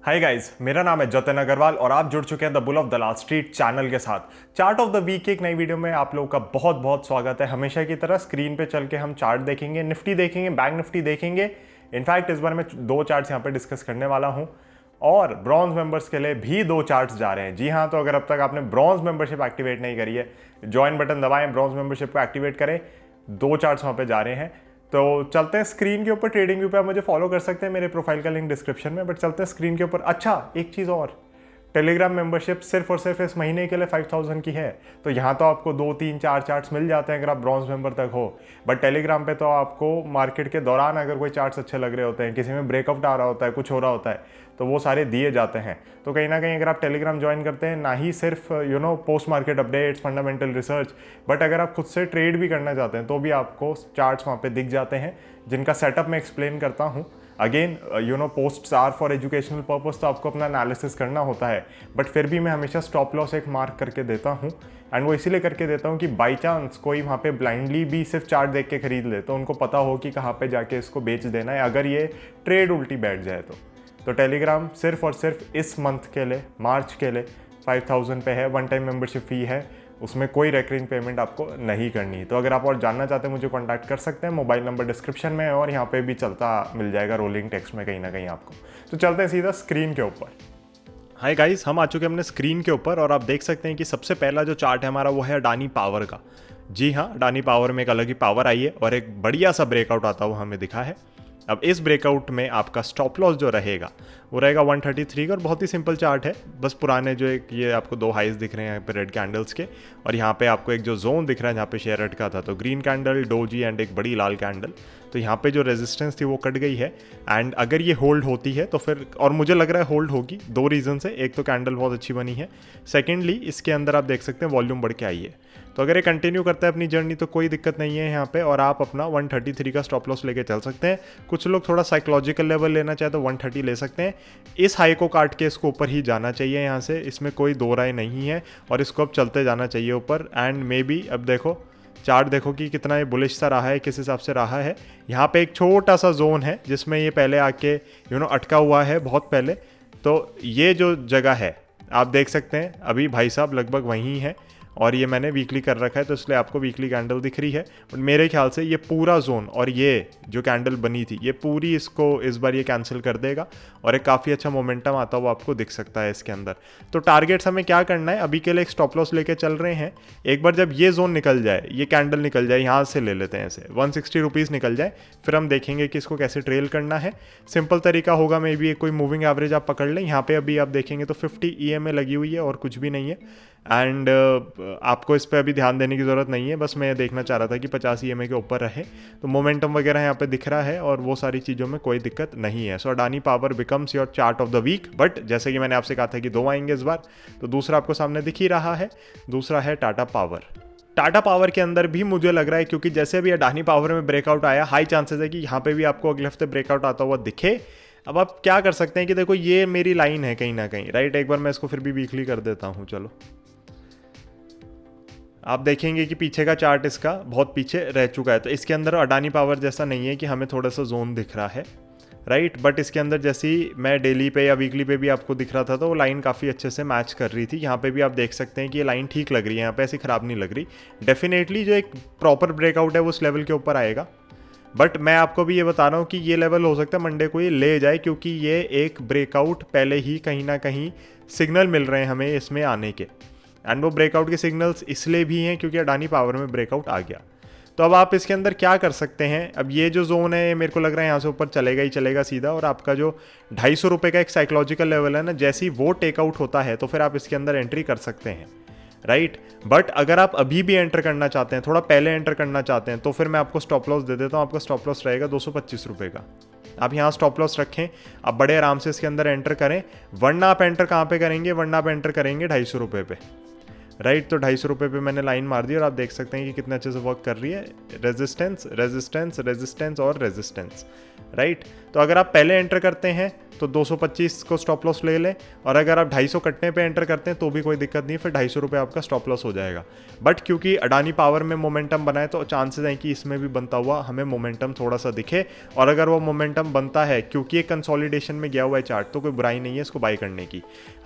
Hi guys, मेरा नाम है जतिन अग्रवाल और आप जुड़ चुके हैं the bull of Dalal street channel के साथ। चार्ट ऑफ द वीक की एक नई वीडियो में आप लोगों का बहुत बहुत स्वागत है। हमेशा की तरह स्क्रीन पे चल के हम चार्ट देखेंगे, निफ्टी देखेंगे, बैंक निफ्टी देखेंगे। इनफैक्ट इस बार मैं दो चार्ट्स यहाँ पे डिस्कस करने वाला हूँ और ब्रॉन्ज मेंबर्स के लिए भी दो चार्ट्स जा रहे हैं। जी हाँ, तो अगर अब तक आपने ब्रॉन्ज मेंबरशिप एक्टिवेट नहीं करी है, ज्वाइन बटन दबाएं, ब्रॉन्ज मेंबरशिप को एक्टिवेट करें। दो चार्ट्स वहाँ पे जा रहे हैं। तो चलते हैं स्क्रीन के ऊपर। ट्रेडिंग व्यू पे आप मुझे फॉलो कर सकते हैं, मेरे प्रोफाइल का लिंक डिस्क्रिप्शन में। बट चलते हैं स्क्रीन के ऊपर। अच्छा, एक चीज़ और, टेलीग्राम मेंबरशिप सिर्फ और सिर्फ इस महीने के लिए 5000 की है। तो यहाँ तो आपको 2 3 4 चार्ट्स मिल जाते हैं अगर आप ब्रॉन्ज मेंबर तक हो। बट टेलीग्राम पे तो आपको मार्केट के दौरान अगर कोई चार्ट्स अच्छे लग रहे होते हैं, किसी में ब्रेकआउट आ रहा होता है, कुछ हो रहा होता है, तो वो सारे दिए जाते हैं। तो कहीं ना कहीं अगर आप टेलीग्राम ज्वाइन करते हैं, ना ही सिर्फ post market updates, fundamental research, but अगर आप खुद से ट्रेड भी करना चाहते हैं तो भी आपको चार्ट्स वहाँ पे दिख जाते हैं, जिनका सेटअप मैं एक्सप्लेन करता हूँ। Again posts are for educational purpose, तो आपको अपना एनालिसिस करना होता है। बट फिर भी मैं हमेशा स्टॉप लॉस एक मार्क करके देता हूँ। एंड वो इसीलिए करके देता हूँ कि बाई चांस कोई वहाँ पे ब्लाइंडली भी सिर्फ चार्ट देख के खरीद ले तो उनको पता हो कि कहाँ पे जाके इसको बेच देना है अगर ये ट्रेड उल्टी बैठ जाए तो टेलीग्राम सिर्फ और सिर्फ इस मंथ के लिए, मार्च के लिए 5000 पे है। वन टाइम मेंबरशिप फी है, उसमें कोई रेकरिंग पेमेंट आपको नहीं करनी। तो अगर आप और जानना चाहते हैं मुझे कांटेक्ट कर सकते हैं, मोबाइल नंबर डिस्क्रिप्शन में है और यहाँ पे भी चलता मिल जाएगा रोलिंग टेक्स्ट में कहीं ना कहीं आपको। तो चलते हैं सीधा स्क्रीन के ऊपर। हाय गाइस, हम आ चुके हैं अपने स्क्रीन के ऊपर और आप देख सकते हैं कि सबसे पहला जो चार्ट है हमारा वो है अडानी पावर का। जी हाँ, अडानी पावर में एक अलग ही पावर आई है और एक बढ़िया सा ब्रेकआउट आता हुआ हमें दिखा है। अब इस ब्रेकआउट में आपका स्टॉप लॉस जो रहेगा वो रहेगा 133 का और बहुत ही सिंपल चार्ट है। बस पुराने जो एक ये आपको दो हाइज दिख रहे हैं यहाँ पे रेड कैंडल्स के, और यहाँ पे आपको एक जो जोन दिख रहा है जहाँ पे शेयर अटका था, तो ग्रीन कैंडल, डोजी एंड एक बड़ी लाल कैंडल। तो यहाँ पे जो रेजिस्टेंस थी वो कट गई है एंड अगर ये होल्ड होती है तो फिर, और मुझे लग रहा है होल्ड होगी, दो रीज़न से। एक तो कैंडल बहुत अच्छी बनी है, सेकेंडली इसके अंदर आप देख सकते हैं वॉल्यूम बढ़ के आई है। तो अगर ये कंटिन्यू करता है अपनी जर्नी तो कोई दिक्कत नहीं है यहाँ पे, और आप अपना 133 का स्टॉप लॉस लेके चल सकते हैं। कुछ लोग थोड़ा साइकोलॉजिकल लेवल लेना चाहे तो 130 ले सकते हैं। इस हाई को काट के इसको ऊपर ही जाना चाहिए यहाँ से, इसमें कोई दो राय नहीं है, और इसको अब चलते जाना चाहिए ऊपर। एंड मे बी अब देखो चार्ट, देखो कि कितना ये बुलिश सा रहा है, किस हिसाब से रहा है। यहाँ पे एक छोटा सा जोन है जिसमें ये पहले आके अटका हुआ है बहुत पहले। तो ये जो जगह है आप देख सकते हैं, अभी भाई साहब लगभग वहीं है, और ये मैंने वीकली कर रखा है तो इसलिए आपको वीकली कैंडल दिख रही है। बट मेरे ख्याल से ये पूरा जोन और ये जो कैंडल बनी थी ये पूरी इसको इस बार ये कैंसिल कर देगा और एक काफ़ी अच्छा मोमेंटम आता हुआ आपको दिख सकता है इसके अंदर। तो टारगेट्स हमें क्या करना है, अभी के लिए एक स्टॉप लॉस लेके चल रहे हैं। एक बार जब ये जोन निकल जाए, ये कैंडल निकल जाए, यहाँ से ले लेते हैं ऐसे 160 रुपीज़ निकल जाए, फिर हम देखेंगे कि इसको कैसे ट्रेल करना है। सिंपल तरीका होगा, मे बी कोई मूविंग एवरेज आप पकड़ लें। यहाँ पे अभी आप देखेंगे तो 50 EMA लगी हुई है और कुछ भी नहीं है। एंड आपको इस पर अभी ध्यान देने की ज़रूरत नहीं है, बस मैं देखना चाह रहा था कि 50 EMA के ऊपर रहे। तो मोमेंटम वगैरह यहाँ पे दिख रहा है और वो सारी चीज़ों में कोई दिक्कत नहीं है। So Adani power becomes your chart of the week. But जैसे कि मैंने आपसे कहा था कि दो आएंगे इस बार, तो दूसरा आपको सामने दिख ही रहा है, दूसरा है टाटा पावर। टाटा पावर के अंदर भी मुझे लग रहा है, क्योंकि जैसे अभी अडानी पावर में ब्रेकआउट आया, हाई चांसेस है कि यहाँ पे भी आपको अगले हफ्ते ब्रेकआउट आता हुआ दिखे। अब आप क्या कर सकते हैं कि देखो ये मेरी लाइन है कहीं ना कहीं, राइट। एक बार मैं इसको फिर भी वीकली कर देता हूँ। चलो, आप देखेंगे कि पीछे का चार्ट इसका बहुत पीछे रह चुका है। तो इसके अंदर अडानी पावर जैसा नहीं है कि हमें थोड़ा सा जोन दिख रहा है, राइट। बट इसके अंदर जैसी मैं डेली पे या वीकली पे भी आपको दिख रहा था तो वो लाइन काफ़ी अच्छे से मैच कर रही थी। यहाँ पे भी आप देख सकते हैं कि ये लाइन ठीक लग रही है, यहाँ पे ऐसी ख़राब नहीं लग रही। डेफिनेटली जो एक प्रॉपर ब्रेकआउट है वो उस लेवल के ऊपर आएगा। बट मैं आपको भी ये बता रहा हूँ कि ये लेवल हो सकता है मंडे को ये ले जाए, क्योंकि ये एक ब्रेकआउट पहले ही कहीं ना कहीं सिग्नल मिल रहे हैं हमें इसमें आने के। एंड वो ब्रेकआउट के सिग्नल्स इसलिए भी हैं क्योंकि अडानी पावर में ब्रेकआउट आ गया। तो अब आप इसके अंदर क्या कर सकते हैं, अब ये जो जोन है मेरे को लग रहा है यहाँ से ऊपर चलेगा ही चलेगा सीधा, और आपका जो 250 रुपये का एक साइकोलॉजिकल लेवल है ना, जैसे ही वो टेकआउट होता है तो फिर आप इसके अंदर एंट्री कर सकते हैं, राइट। बट अगर आप अभी भी एंटर करना चाहते हैं, थोड़ा पहले एंटर करना चाहते हैं, तो फिर मैं आपको स्टॉप लॉस दे देता हूँ। आपका स्टॉप लॉस रहेगा 225 रुपये का। आप यहाँ स्टॉप लॉस रखें, आप बड़े आराम से इसके अंदर एंटर करें। वरना आप एंटर कहाँ पे करेंगे, वरना आप एंटर करेंगे 250 रुपये पे। राइट। तो 250 रुपये पे मैंने लाइन मार दी और आप देख सकते हैं कि कितने अच्छे से वर्क कर रही है। रेजिस्टेंस रेजिस्टेंस रेजिस्टेंस और रेजिस्टेंस, राइट। तो अगर आप पहले एंटर करते हैं तो 225 को स्टॉप लॉस ले लें, और अगर आप 250 कटने पे एंटर करते हैं तो भी कोई दिक्कत नहीं, फिर 250 रुपये आपका स्टॉप लॉस हो जाएगा। बट क्योंकि अडानी पावर में मोमेंटम बना है तो चांसेस हैं कि इसमें भी बनता हुआ हमें मोमेंटम थोड़ा सा दिखे, और अगर वो मोमेंटम बनता है क्योंकि ये कंसोलिडेशन में गया हुआ है चार्ट, तो कोई बुराई नहीं है इसको बाई करने की।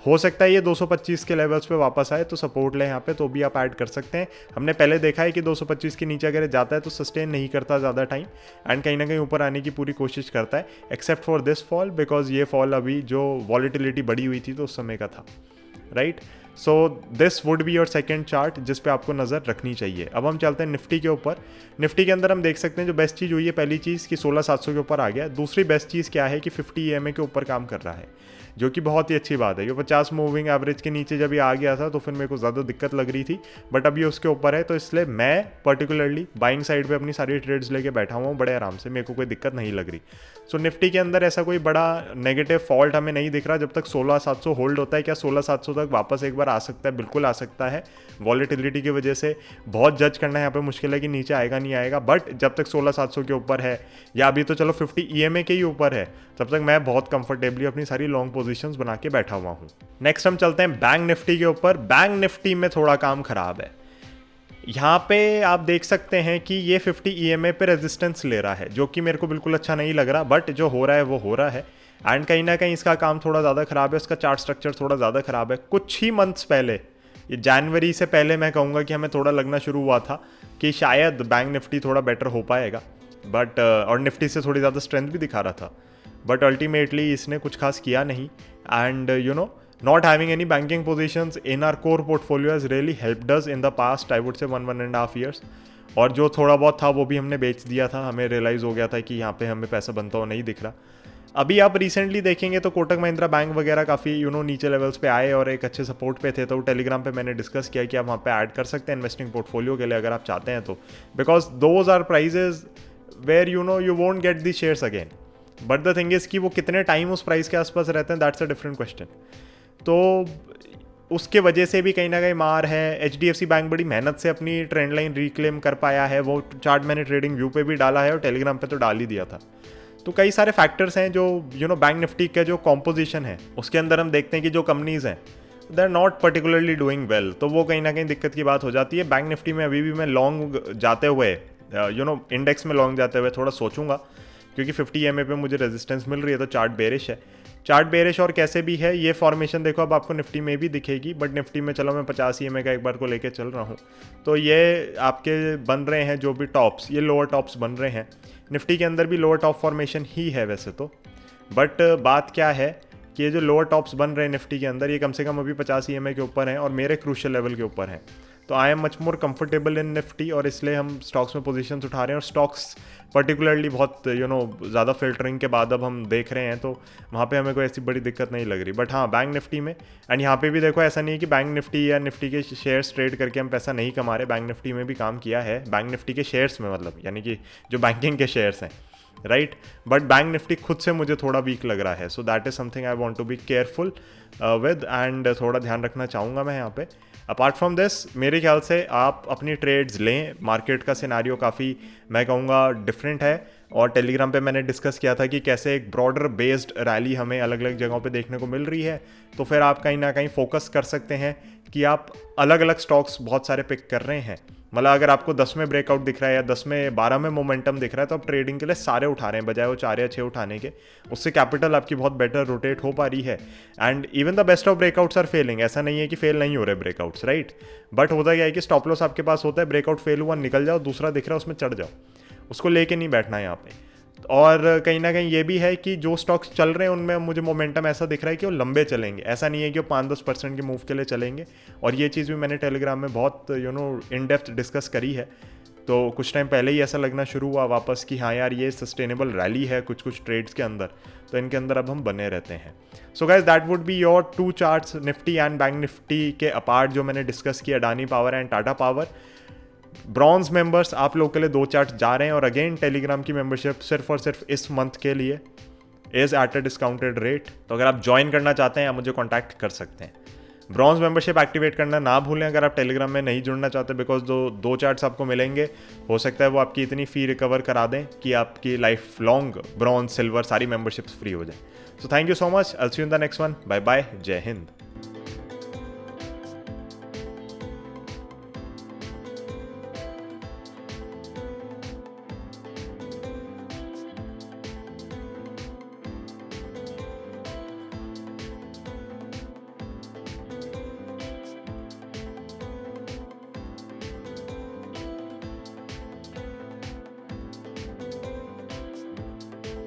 हो सकता है ये 225 के लेवल्स पे वापस आए तो सपोर्ट लें यहाँ पे, तो भी आप ऐड कर सकते हैं। हमने पहले देखा है कि 225 के नीचे अगर जाता है तो सस्टेन नहीं करता ज़्यादा टाइम, एंड कहीं ना कहीं ऊपर आने की पूरी कोशिश करता है, except for this fall, because ये फॉल अभी जो वॉलिटिलिटी बढ़ी हुई थी तो उस समय का था, right. So this would be your second chart जिस पे आपको नज़र रखनी चाहिए। अब हम चलते हैं निफ्टी के ऊपर। निफ्टी के अंदर हम देख सकते हैं जो बेस्ट चीज़ हुई है, पहली चीज़ कि 16,700 के ऊपर आ गया। दूसरी बेस्ट चीज़ क्या है कि 50 EMA के ऊपर काम कर रहा है, जो कि बहुत ही अच्छी बात है। ये 50 मूविंग एवरेज के नीचे जब ये आ गया था तो फिर मेरे को ज़्यादा दिक्कत लग रही थी, बट अब ये उसके ऊपर है, तो इसलिए मैं पर्टिकुलरली बाइंग साइड पे अपनी सारी ट्रेड्स लेके बैठा हुआ हूँ बड़े आराम से, मेरे को कोई दिक्कत नहीं लग रही। सो निफ्टी के अंदर ऐसा कोई बड़ा नेगेटिव फॉल्ट हमें नहीं दिख रहा। जब तक 16,700 होल्ड होता है, क्या 16,700 तक वापस एक बार आ सकता है? बिल्कुल आ सकता है। वॉलेटिलिटी की वजह से बहुत जज करना यहाँ पे मुश्किल है कि नीचे आएगा नहीं आएगा, बट जब तक 16,700 के ऊपर है, या अभी तो चलो 50 EMA के ही ऊपर है, तब तक मैं बहुत कंफर्टेबली अपनी सारी लॉन्ग पोजीशंस बना के बैठा हुआ हूँ। नेक्स्ट हम चलते हैं बैंक निफ्टी के ऊपर। बैंक निफ्टी में थोड़ा काम खराब है। यहाँ पे आप देख सकते हैं कि ये 50 EMA पे रेजिस्टेंस ले रहा है, जो कि मेरे को बिल्कुल अच्छा नहीं लग रहा, बट जो हो रहा है वो हो रहा है। एंड कहीं ना कहीं इसका काम थोड़ा ज़्यादा ख़राब है, उसका चार्ट स्ट्रक्चर थोड़ा ज़्यादा ख़राब है। कुछ ही मंथ्स पहले, ये जनवरी से पहले मैं कहूँगा कि हमें थोड़ा लगना शुरू हुआ था कि शायद बैंक निफ्टी थोड़ा बेटर हो पाएगा, बट और निफ्टी से थोड़ी ज़्यादा स्ट्रेंथ भी दिखा रहा था, बट अल्टीमेटली इसने कुछ खास किया नहीं। And you know, not having any banking positions in our core portfolio has really helped us in the past, I would say 1.5 years। और जो थोड़ा बहुत था वो भी हमने बेच दिया था, हमें रियलाइज़ हो गया था कि यहाँ पे हमें पैसा बनता हुआ नहीं दिख रहा। अभी आप रिसेंटली देखेंगे तो कोटक महिंद्रा बैंक वगैरह काफ़ी नीचे लेवल्स पे आए और एक अच्छे सपोर्ट पे थे, तो टेलीग्राम पे मैंने डिस्कस किया कि आप वहाँ पे ऐड कर सकते हैं इन्वेस्टिंग पोर्टफोलियो के लिए अगर आप चाहते हैं तो, because those are prices where you won't get the shares again, but the thing is कि वो कितने टाइम उस प्राइस के आसपास रहते हैं, दैट्स अ डिफरेंट क्वेश्चन। तो उसके वजह से भी कहीं ना कहीं मार है। HDFC बैंक बड़ी मेहनत से अपनी ट्रेंड लाइन रिक्लेम कर पाया है, वो चार्ट मैंने ट्रेडिंग व्यू पे भी डाला है और टेलीग्राम पे तो डाल ही दिया था। तो कई सारे फैक्टर्स हैं जो बैंक निफ्टी का जो कॉम्पोजिशन है उसके अंदर हम देखते हैं कि जो कंपनीज हैं they are not particularly doing well, तो वो कहीं ना कहीं दिक्कत की बात हो जाती है। बैंक निफ्टी में अभी भी मैं लॉन्ग जाते हुए इंडेक्स में लॉन्ग जाते हुए थोड़ा सोचूंगा, क्योंकि 50 EMA पे मुझे रेजिस्टेंस मिल रही है, तो चार्ट बेरिश है। चार्ट बेरिश और कैसे भी है, ये फॉर्मेशन देखो अब आपको निफ्टी में भी दिखेगी, बट निफ्टी में चलो मैं 50 EMA का एक बार को लेके चल रहा हूँ, तो ये आपके बन रहे हैं जो भी टॉप्स, ये लोअर टॉप्स बन रहे हैं। निफ्टी के अंदर भी लोअर टॉप फॉर्मेशन ही है वैसे तो, बट बात क्या है कि ये जो लोअर टॉप्स बन रहे हैं निफ्टी के अंदर, ये कम से कम अभी 50 EMA के ऊपर हैं और मेरे क्रूशियल लेवल के ऊपर हैं, तो I am much more comfortable in Nifty, और इसलिए हम स्टॉक्स में पोजीशंस उठा रहे हैं। और स्टॉक्स पर्टिकुलरली बहुत ज़्यादा फिल्टरिंग के बाद अब हम देख रहे हैं, तो वहाँ पे हमें कोई ऐसी बड़ी दिक्कत नहीं लग रही। बट हाँ, बैंक निफ्टी में, एंड यहाँ पे भी देखो ऐसा नहीं है कि बैंक निफ्टी या निफ्टी के शेयर्स ट्रेड करके हम पैसा नहीं कमा रहे, बैंक निफ्टी में भी काम किया है, बैंक निफ्टी के शेयर्स में, मतलब यानी कि जो बैंकिंग के शेयर्स हैं, राइट। बट बैंक निफ्टी खुद से मुझे थोड़ा वीक लग रहा है, so that is something I want to be careful with, and थोड़ा ध्यान रखना चाहूँगा मैं यहाँ पे। अपार्ट फ्रॉम दिस मेरे ख्याल से आप अपनी ट्रेड्स लें, मार्केट का सिनारियो काफ़ी मैं कहूँगा डिफरेंट है, और टेलीग्राम पे मैंने डिस्कस किया था कि कैसे एक ब्रॉडर बेस्ड रैली हमें अलग अलग जगहों पे देखने को मिल रही है, तो फिर आप कहीं ना कहीं फोकस कर सकते हैं कि आप अलग अलग स्टॉक्स बहुत सारे पिक कर रहे हैं। मतलब अगर आपको 10 में ब्रेकआउट दिख रहा है या 10 में 12 में मोमेंटम दिख रहा है, तो आप ट्रेडिंग के लिए सारे उठा रहे हैं बजाय वो 4 या 6 उठाने के, उससे कैपिटल आपकी बहुत बेटर रोटेट हो पा रही है। And even the best of breakouts are failing, ऐसा नहीं है कि फेल नहीं हो रहे ब्रेकआउट्स, राइट। बट होता क्या है कि स्टॉप लॉस आपके पास होता है, ब्रेकआउट फेल हुआ निकल जाओ, दूसरा दिख रहा है उसमें चढ़ जाओ, उसको लेके नहीं बैठना है यहाँ पे। और कहीं ना कहीं ये भी है कि जो स्टॉक्स चल रहे हैं उनमें मुझे मोमेंटम ऐसा दिख रहा है कि वो लंबे चलेंगे, ऐसा नहीं है कि वो 5-10% के मूव के लिए चलेंगे। और ये चीज़ भी मैंने टेलीग्राम में बहुत इन डेप्थ डिस्कस करी है, तो कुछ टाइम पहले ही ऐसा लगना शुरू हुआ वापस कि हाँ यार ये सस्टेनेबल रैली है कुछ कुछ ट्रेड्स के अंदर, तो इनके अंदर अब हम बने रहते हैं। So guys that would be your 2 charts, Nifty and bank Nifty के अपार्ट जो मैंने डिस्कस किया, Adani power and Tata power. Bronze members आप लोग के लिए 2 चार्ट जा रहे हैं, और अगेन टेलीग्राम की मेंबरशिप सिर्फ और सिर्फ इस मंथ के लिए is at a discounted rate, तो अगर आप ज्वाइन करना चाहते हैं आप मुझे कॉन्टैक्ट कर सकते हैं। ब्रॉन्ज मेंबरशिप एक्टिवेट करना ना भूलें अगर आप टेलीग्राम में नहीं जुड़ना चाहते, बिकॉज दो चार्ट्स आपको मिलेंगे, हो सकता है वो आपकी इतनी फ़ी रिकवर करा दें कि आपकी लाइफ लॉन्ग ब्रॉन्ज सिल्वर सारी मेंबरशिप्स फ्री हो जाए। So thank you so much, I will see you in the next one, bye bye, जय हिंद।